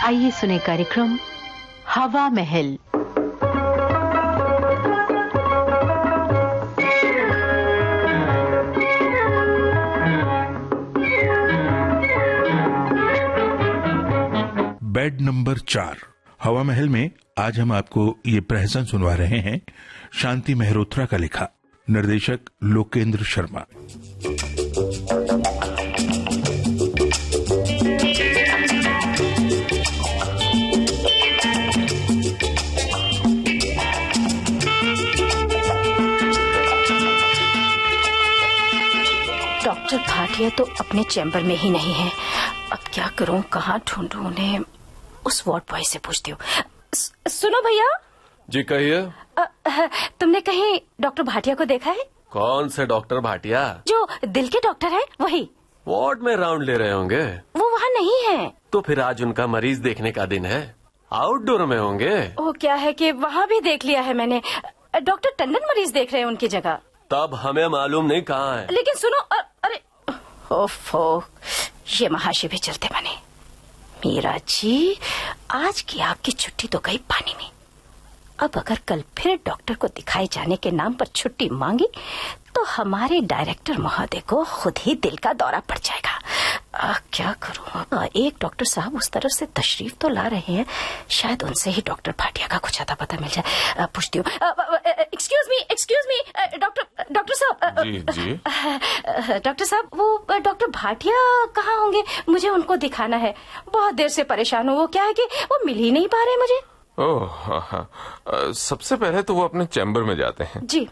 आइए सुने कार्यक्रम हवा महल। बेड नंबर 4 हवा महल में आज हम आपको ये प्रहसन सुनवा रहे हैं शांति मेहरोत्रा का लिखा, निर्देशक लोकेंद्र शर्मा। डॉक्टर भाटिया तो अपने चैम्बर में ही नहीं है। अब क्या करूं, कहाँ ढूंढूं उन्हें? उस वार्ड बॉय से पूछती हूँ। सुनो भैया। जी कहिए। तुमने कहीं डॉक्टर भाटिया को देखा है? कौन से डॉक्टर भाटिया? जो दिल के डॉक्टर है वही। वार्ड में राउंड ले रहे होंगे। वो वहाँ नहीं है। तो फिर आज उनका मरीज देखने का दिन है, आउटडोर में होंगे। वो क्या है कि वहाँ भी देख लिया है मैंने। डॉक्टर टंडन मरीज देख रहे हैं उनकी जगह। तब हमें मालूम नहीं कहाँ है। लेकिन सुनो, अरे ओफो, ये महाशय भी चलते बने। मीरा जी, आज की आपकी छुट्टी तो गई पानी में। अब अगर कल फिर डॉक्टर को दिखाए जाने के नाम पर छुट्टी मांगी तो हमारे डायरेक्टर महोदय को खुद ही दिल का दौरा पड़ जाएगा। क्या करूं? एक डॉक्टर साहब उस तरफ से तशरीफ तो ला रहे हैं, शायद उनसे ही डॉक्टर भाटिया का कुछ आता पता मिल जाए। पूछती हूँ। एक्सक्यूज मी डॉक्टर साहब। जी डॉक्टर साहब, वो डॉक्टर भाटिया कहाँ होंगे? मुझे उनको दिखाना है। बहुत देर से परेशान हूँ। वो क्या है कि वो मिल ही नहीं पा रहे मुझे। ओह हाँ। सबसे पहले तो वो अपने चैम्बर में जाते हैं जी,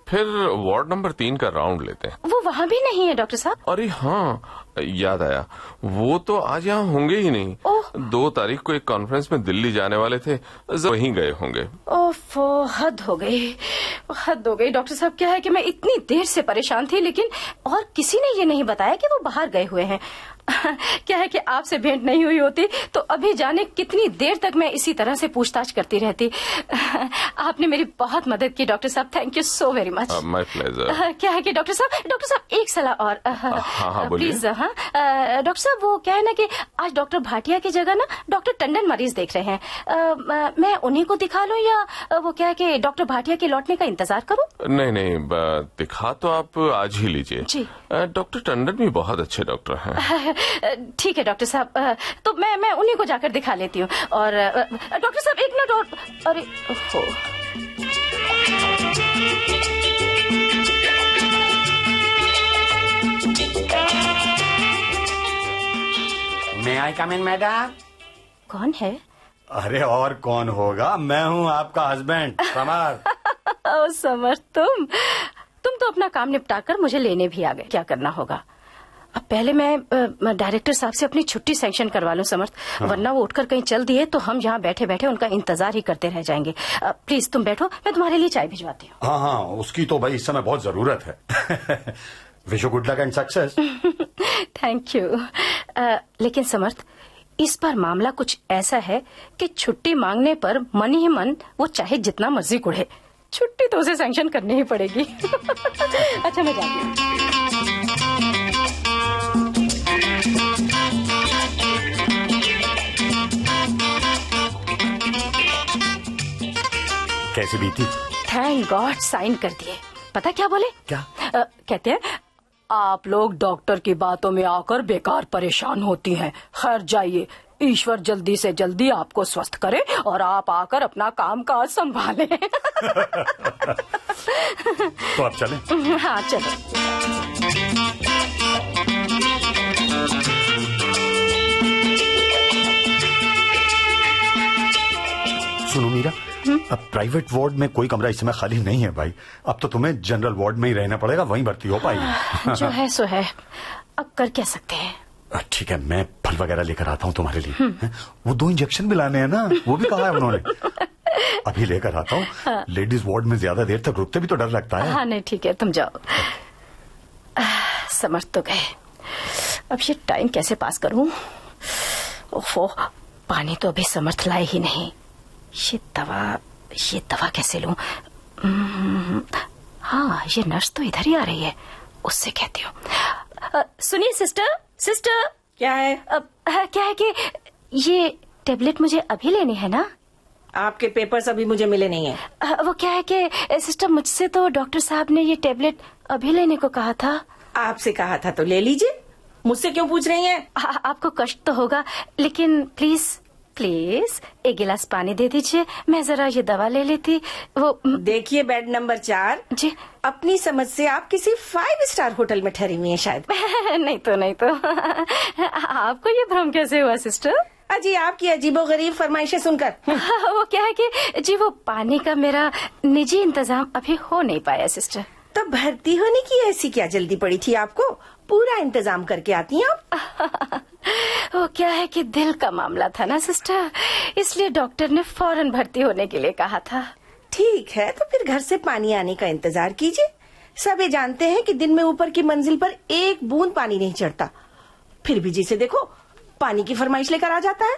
फिर वार्ड नंबर 3 का राउंड लेते हैं। वो वहाँ भी नहीं है डॉक्टर साहब। अरे हाँ, याद आया, वो तो आज यहाँ होंगे ही नहीं। 2 तारीख को एक कॉन्फ्रेंस में दिल्ली जाने वाले थे, वहीं गए होंगे। ओफो, हद हो गई डॉक्टर साहब। क्या है कि मैं इतनी देर से परेशान थी, लेकिन और किसी ने ये नहीं बताया कि वो बाहर गए हुए हैं। क्या है कि आपसे भेंट नहीं हुई होती तो अभी जाने कितनी देर तक मैं इसी तरह से पूछताछ करती रहती। आपने मेरी बहुत मदद की डॉक्टर साहब, thank you so very much. My pleasure. क्या है कि डॉक्टर साहब एक सलाह और। हाँ, प्लीज। हाँ डॉक्टर साहब, वो क्या है ना कि आज डॉक्टर भाटिया की जगह ना डॉक्टर टंडन मरीज देख रहे हैं। मैं उन्हीं को दिखा लूं या वो क्या है कि डॉक्टर भाटिया के लौटने का इंतजार करूं? नहीं, दिखा तो आप आज ही लीजिए जी। डॉक्टर टंडन भी बहुत अच्छे डॉक्टर हैं। ठीक है डॉक्टर साहब, तो मैं उन्हीं को जाकर दिखा लेती हूँ। और डॉक्टर साहब एक मिनट और। अरे ओहो, मैं आई कम इन मैडम? कौन है? अरे और कौन होगा, मैं हूँ आपका हस्बैंड समर। ओ समर, तुम तो अपना काम निपटाकर मुझे लेने भी आ गए। क्या करना होगा? अब पहले मैं डायरेक्टर साहब से अपनी छुट्टी सैंक्शन करवा लूं समर्थ। हाँ। वरना वो उठकर कहीं चल दिए तो हम यहाँ बैठे बैठे उनका इंतजार ही करते रह जाएंगे। प्लीज तुम बैठो, मैं तुम्हारे लिए चाय भिजवाती हूँ। हाँ, उसकी तो भाई इस समय बहुत जरूरत है। Wish you good luck and success. Thank you. लेकिन समर्थ, इस बार मामला कुछ ऐसा है कि छुट्टी मांगने पर मन ही मन वो चाहे जितना मर्जी कुढ़े, छुट्टी तो उसे सैंक्शन करनी ही पड़ेगी। अच्छा, मैं जाती हूँ। कैसी बीती? थैंक गॉड, साइन कर दिए। पता क्या बोले? क्या? कहते हैं आप लोग डॉक्टर की बातों में आकर बेकार परेशान होती हैं। खैर जाइए, ईश्वर जल्दी से जल्दी आपको स्वस्थ करे और आप आकर अपना काम काज संभालें। तो आप चलें? हाँ चलो। सुनो मीरा, अब प्राइवेट वार्ड में कोई कमरा इस समय खाली नहीं है भाई। अब तो तुम्हें जनरल वार्ड में ही रहना पड़ेगा, वहीं भर्ती हो पाएगी। जो है सो है, अब कर क्या सकते हैं। ठीक है, मैं फल वगैरह लेकर आता हूँ तुम्हारे लिए। वो 2 इंजेक्शन भी लाने हैं ना, वो भी कहा है उन्होंने। अभी लेकर आता हूँ। हाँ। लेडीज वार्ड में ज्यादा देर तक रुकते भी तो डर लगता है। हाँ नहीं ठीक है, तुम जाओ। समझ तो गए, अब ये टाइम कैसे पास करूं? ओफो, पानी तो अभी समर्थ लाए ही नहीं। ये दवा कैसे लूं? हाँ, ये नर्स तो इधर ही आ रही है, उससे कहती हूँ। सुनिए सिस्टर। क्या है? क्या है कि टेबलेट मुझे अभी लेनी है ना? आपके पेपर्स अभी मुझे मिले नहीं है। वो क्या है कि सिस्टर, मुझसे तो डॉक्टर साहब ने ये टेबलेट अभी लेने को कहा था। आपसे कहा था तो ले लीजिए, मुझसे क्यों पूछ रही हैं? आपको कष्ट तो होगा, लेकिन प्लीज प्लीज एक गिलास पानी दे दीजिए, मैं जरा ये दवा ले लेती। वो देखिए बेड नंबर 4 जी। अपनी समझ से आप किसी 5 स्टार होटल में ठहरी हुई हैं शायद। नहीं तो आपको ये भ्रम कैसे हुआ सिस्टर? अजी आपकी अजीबोगरीब फरमाइशें सुनकर। वो क्या है कि जी वो पानी का मेरा निजी इंतजाम अभी हो नहीं पाया सिस्टर। तो भर्ती होने की ऐसी क्या जल्दी पड़ी थी आपको? पूरा इंतजाम करके आती हैं आप। वो क्या है कि दिल का मामला था ना सिस्टर, इसलिए डॉक्टर ने फौरन भर्ती होने के लिए कहा था। ठीक है, तो फिर घर से पानी आने का इंतजार कीजिए। सब ये जानते हैं कि दिन में ऊपर की मंजिल पर एक बूंद पानी नहीं चढ़ता, फिर भी जिसे देखो पानी की फरमाइश लेकर आ जाता है।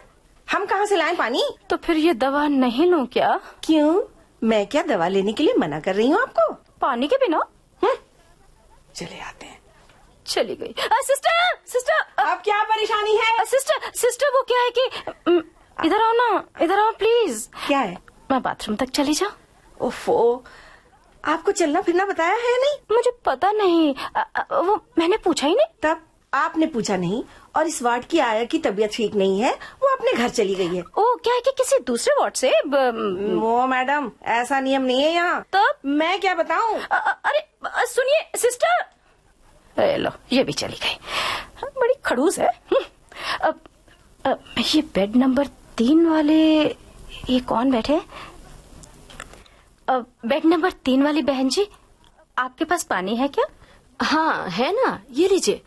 हम कहाँ से लाएं पानी? तो फिर ये दवा नहीं लूं क्या? क्यों, मैं क्या दवा लेने के लिए मना कर रही हूँ आपको? पानी के बिना? चले आते हैं। चली गई। सिस्टर सिस्टर, अब क्या परेशानी है? सिस्टर वो क्या है कि इधर आओ ना, इधर आओ प्लीज। क्या है? मैं बाथरूम तक चली जाऊं? ओफो, आपको चलना फिरना बताया है नहीं? मुझे पता नहीं, वो मैंने पूछा ही नहीं। तब आपने पूछा नहीं, और इस वार्ड की आया की तबीयत ठीक नहीं है, वो अपने घर चली गई है। ओ क्या है कि किसी दूसरे वार्ड से? वो मैडम, ऐसा नियम नहीं है यहाँ। तब मैं क्या बताऊँ? अरे सुनिए सिस्टर, लो ये भी चली गई, बड़ी खड़ूस है। अब ये बेड नंबर 3 वाले, ये कौन बैठे? बेड नंबर 3 वाली बहन जी, आपके पास पानी है क्या? हाँ है ना, ये लीजिए।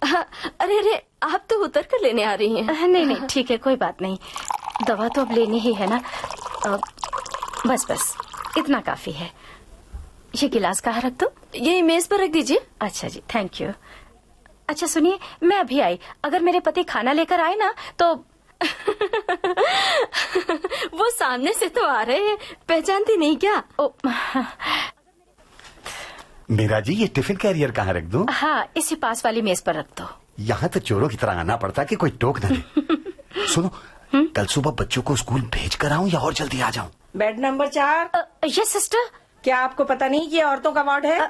अरे आप तो उतर कर लेने आ रही हैं। नहीं ठीक है, कोई बात नहीं, दवा तो अब लेनी ही है ना। बस इतना काफी है। ये गिलास कहाँ रख दो? ये मेज पर रख दीजिए। अच्छा जी, थैंक यू। अच्छा सुनिए, मैं अभी आई, अगर मेरे पति खाना लेकर आए ना तो वो सामने से तो आ रहे हैं, पहचानती नहीं क्या? मीरा जी, ये टिफिन कैरियर कहाँ रख दूं? हाँ, इसी पास वाली मेज पर रख दो। यहाँ तो चोरों की तरह आना पड़ता कि कोई टोक न दे। सुनो, कल सुबह बच्चों को स्कूल भेज कर आऊं या और जल्दी आ जाऊं? Bed number 4। Yes sister. क्या आपको पता नहीं कि ये औरतों का वार्ड है?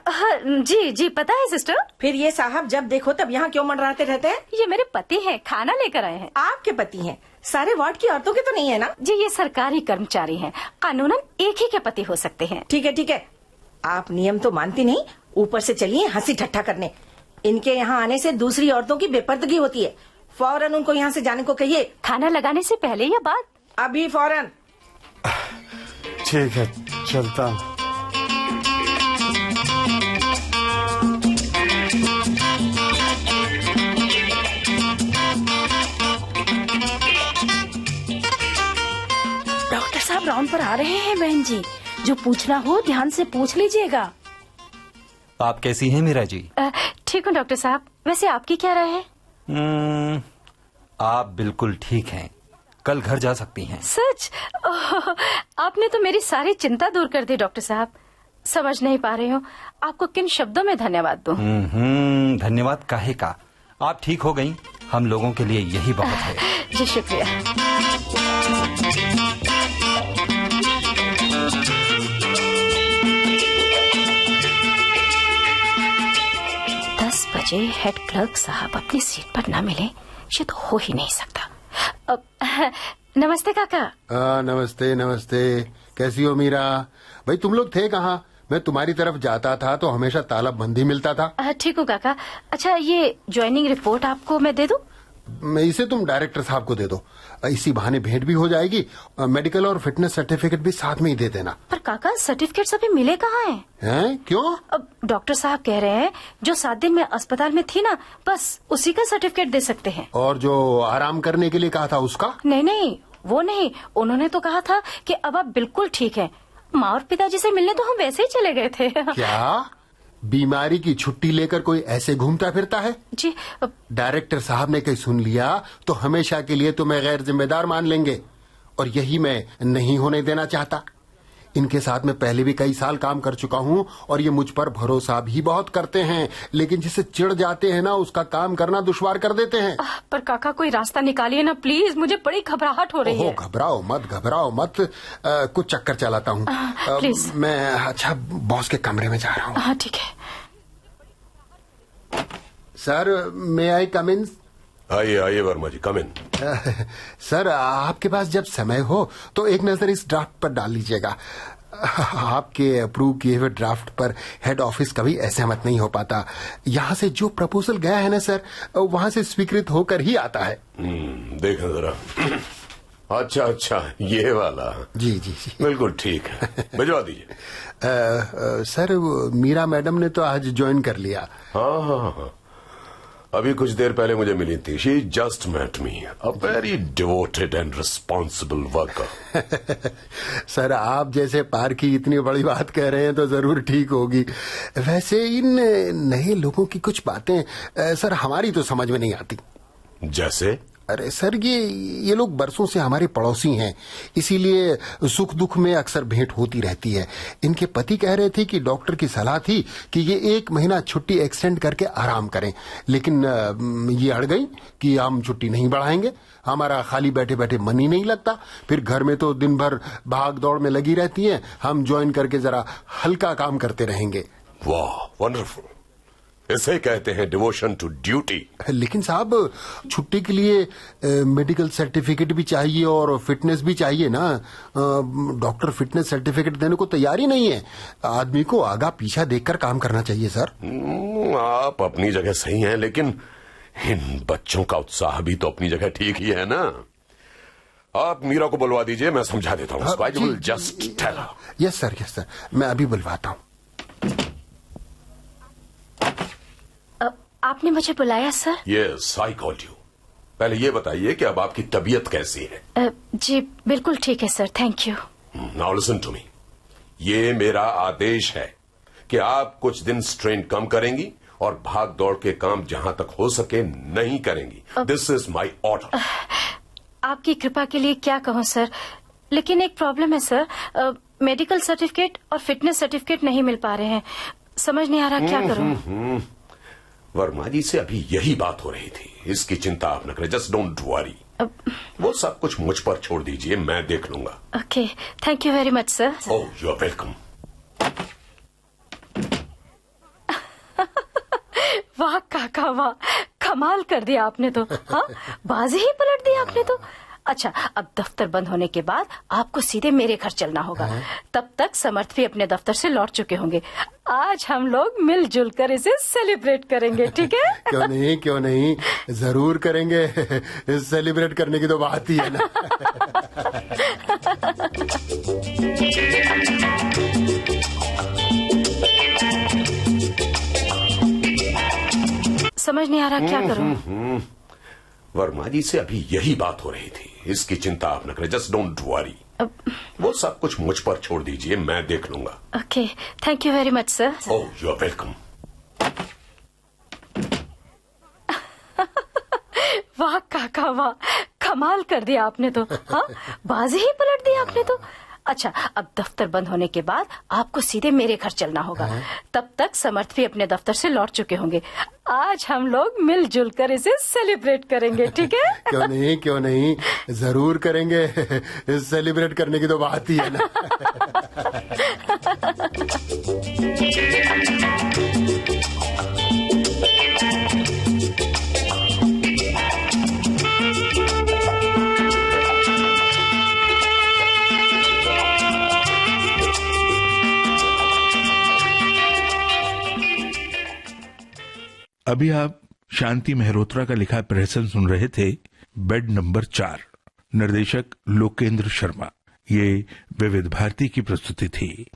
जी पता है सिस्टर। फिर ये साहब जब देखो तब यहाँ क्यों मंडराते रहते हैं? ये मेरे पति हैं, खाना लेकर आए हैं। आपके पति हैं? सारे वार्ड की औरतों के तो नहीं है ना? जी ये सरकारी कर्मचारी हैं, कानूनन एक ही के पति हो सकते हैं। ठीक है, आप नियम तो मानती नहीं, ऊपर से चलिए हंसी ठट्ठा करने। इनके यहाँ आने से दूसरी औरतों की बेपर्दगी होती है, फौरन उनको यहाँ से जाने को कहिए। खाना लगाने से पहले या बाद? अभी फौरन। ठीक है, चलता हूँ। डॉक्टर साहब राउंड पर आ रहे हैं बहन जी, जो पूछना हो ध्यान से पूछ लीजिएगा। आप कैसी हैं मीरा जी? ठीक हूँ डॉक्टर साहब, वैसे आपकी क्या राय है? आप बिल्कुल ठीक हैं, कल घर जा सकती हैं। सच? आपने तो मेरी सारी चिंता दूर कर दी डॉक्टर साहब। समझ नहीं पा रही हूँ आपको किन शब्दों में धन्यवाद दूं। धन्यवाद काहे का, आप ठीक हो गई, हम लोगों के लिए यही बहुत है। जी शुक्रिया। 10 बजे हेड क्लर्क साहब अपनी सीट पर न मिले, ये तो हो ही नहीं सकता। नमस्ते काका। नमस्ते। कैसी हो मीरा? भाई तुम लोग थे कहाँ? मैं तुम्हारी तरफ जाता था तो हमेशा ताला बंद ही मिलता था। ठीक हूँ काका। अच्छा ये ज्वाइनिंग रिपोर्ट आपको मैं दे दूं? इसे तुम डायरेक्टर साहब को दे दो, इसी बहाने भेंट भी हो जाएगी। मेडिकल और फिटनेस सर्टिफिकेट भी साथ में ही दे देना। पर काका सर्टिफिकेट अभी मिले कहाँ हैं? क्यों? अब डॉक्टर साहब कह रहे हैं जो 7 दिन में अस्पताल में थी ना, बस उसी का सर्टिफिकेट दे सकते हैं। और जो आराम करने के लिए कहा था उसका? नहीं वो नहीं, उन्होंने तो कहा था कि अब आप बिल्कुल ठीक हैं। माँ और पिताजी से मिलने तो हम वैसे ही चले गए थे। क्या बीमारी की छुट्टी लेकर कोई ऐसे घूमता फिरता है? जी डायरेक्टर साहब ने कहीं सुन लिया तो हमेशा के लिए तुम्हें गैर जिम्मेदार मान लेंगे, और यही मैं नहीं होने देना चाहता। इनके साथ मैं पहले भी कई साल काम कर चुका हूँ और ये मुझ पर भरोसा भी बहुत करते हैं, लेकिन जिसे चिढ़ जाते हैं ना उसका काम करना दुश्वार कर देते हैं। पर काका कोई रास्ता निकालिए ना प्लीज, मुझे बड़ी घबराहट हो रही है। घबराओ मत, कुछ चक्कर चलाता हूँ। प्लीज। मैं अच्छा बॉस के कमरे में जा रहा हूँ। हाँ ठीक है। सर मे आई कम इन? आइए वर्मा जी, कम इन। सर आपके पास जब समय हो तो एक नजर इस ड्राफ्ट पर डाल लीजिएगा। आपके अप्रूव किए हुए ड्राफ्ट पर हेड ऑफिस कभी असहमत नहीं हो पाता। यहाँ से जो प्रपोजल गया है ना सर, वहाँ से स्वीकृत होकर ही आता है। देखें जरा। अच्छा, ये वाला। जी, बिल्कुल ठीक है, भिजवा दीजिए। सर मीरा मैडम ने तो आज ज्वाइन कर लिया। हाँ, अभी कुछ देर पहले मुझे मिली थी। She just met me, a very devoted and responsible worker. Sir आप जैसे पारखी इतनी बड़ी बात कह रहे हैं तो जरूर ठीक होगी। वैसे इन नए लोगों की कुछ बातें सर हमारी तो समझ में नहीं आती। जैसे? अरे सर ये लोग बरसों से हमारे पड़ोसी हैं, इसीलिए सुख दुख में अक्सर भेंट होती रहती है। इनके पति कह रहे थे कि डॉक्टर की सलाह थी कि ये 1 महीना छुट्टी एक्सटेंड करके आराम करें, लेकिन ये अड़ गई कि हम छुट्टी नहीं बढ़ाएंगे, हमारा खाली बैठे बैठे मन ही नहीं लगता। फिर घर में तो दिन भर भाग दौड़ में लगी रहती हैं, हम ज्वाइन करके जरा हल्का काम करते रहेंगे। वाह, वंडरफुल। इसे कहते हैं डिवोशन टू ड्यूटी। लेकिन साहब छुट्टी के लिए मेडिकल सर्टिफिकेट भी चाहिए और फिटनेस भी चाहिए ना। डॉक्टर फिटनेस सर्टिफिकेट देने को तैयार ही नहीं है। आदमी को आगा पीछा देखकर काम करना चाहिए सर। आप अपनी जगह सही हैं, लेकिन इन बच्चों का उत्साह भी तो अपनी जगह ठीक ही है ना। आप मीरा को बुलवा दीजिए, मैं समझा देता हूँ। I will just tell her. Yes sir, मैं अभी बुलवाता हूँ। आपने मुझे बुलाया sir? Yes, I called you. पहले ये बताइए कि अब आपकी तबीयत कैसी है? जी बिल्कुल ठीक है sir, thank you. Now listen to me, ये मेरा आदेश है कि आप कुछ दिन स्ट्रेन कम करेंगी और भाग दौड़ के काम जहां तक हो सके नहीं करेंगी। This is my order. आपकी कृपा के लिए क्या कहूँ सर, लेकिन एक प्रॉब्लम है सर, मेडिकल सर्टिफिकेट और फिटनेस सर्टिफिकेट नहीं मिल पा रहे हैं। समझ नहीं आ रहा क्या करूँ। वर्मा जी से अभी यही बात हो रही थी, इसकी चिंता आप न करें। जस्ट डोंट वरी, वो सब कुछ मुझ पर छोड़ दीजिए, मैं देख लूंगा। Okay, thank you very much sir. Oh, you are welcome. वाह काका वाह, कमाल कर दिया आपने तो। हाँ, बाजी ही पलट दी आपने तो। अच्छा, अब दफ्तर बंद होने के बाद आपको सीधे मेरे घर चलना होगा। तब तक समर्थ भी अपने दफ्तर से लौट चुके होंगे। आज हम लोग मिलजुल कर इसे सेलिब्रेट करेंगे, ठीक है? क्यों नहीं, जरूर करेंगे। सेलिब्रेट करने की तो बात ही है ना। समझ नहीं आ रहा क्या करूं। वर्मा जी से अभी यही बात हो रही थी, इसकी चिंता आप न करें। जस्ट डोंट वरी, वो सब कुछ मुझ पर छोड़ दीजिए, मैं देख लूंगा। Okay, thank you very much sir. Oh, you are welcome. वाह काका वाह, कमाल कर दिया आपने तो। हाँ, बाजी ही पलट दी आपने तो। अच्छा, अब दफ्तर बंद होने के बाद आपको सीधे मेरे घर चलना होगा। तब तक समर्थ भी अपने दफ्तर से लौट चुके होंगे। आज हम लोग मिलजुल कर इसे सेलिब्रेट करेंगे, ठीक है? क्यों नहीं, जरूर करेंगे। सेलिब्रेट करने की तो बात ही है ना। अभी आप शांति मेहरोत्रा का लिखा प्रहसन सुन रहे थे, बेड नंबर 4। निर्देशक लोकेंद्र शर्मा। ये विविध भारती की प्रस्तुति थी।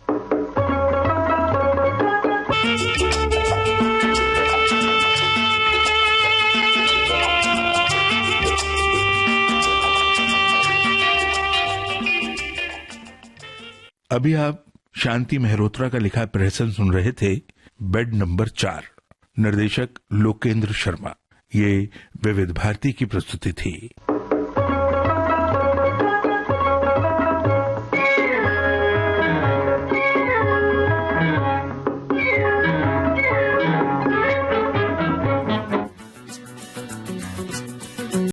अभी आप शांति मेहरोत्रा का लिखा प्रहसन सुन रहे थे, बेड नंबर 4। निर्देशक लोकेंद्र शर्मा। ये विविध भारती की प्रस्तुति थी।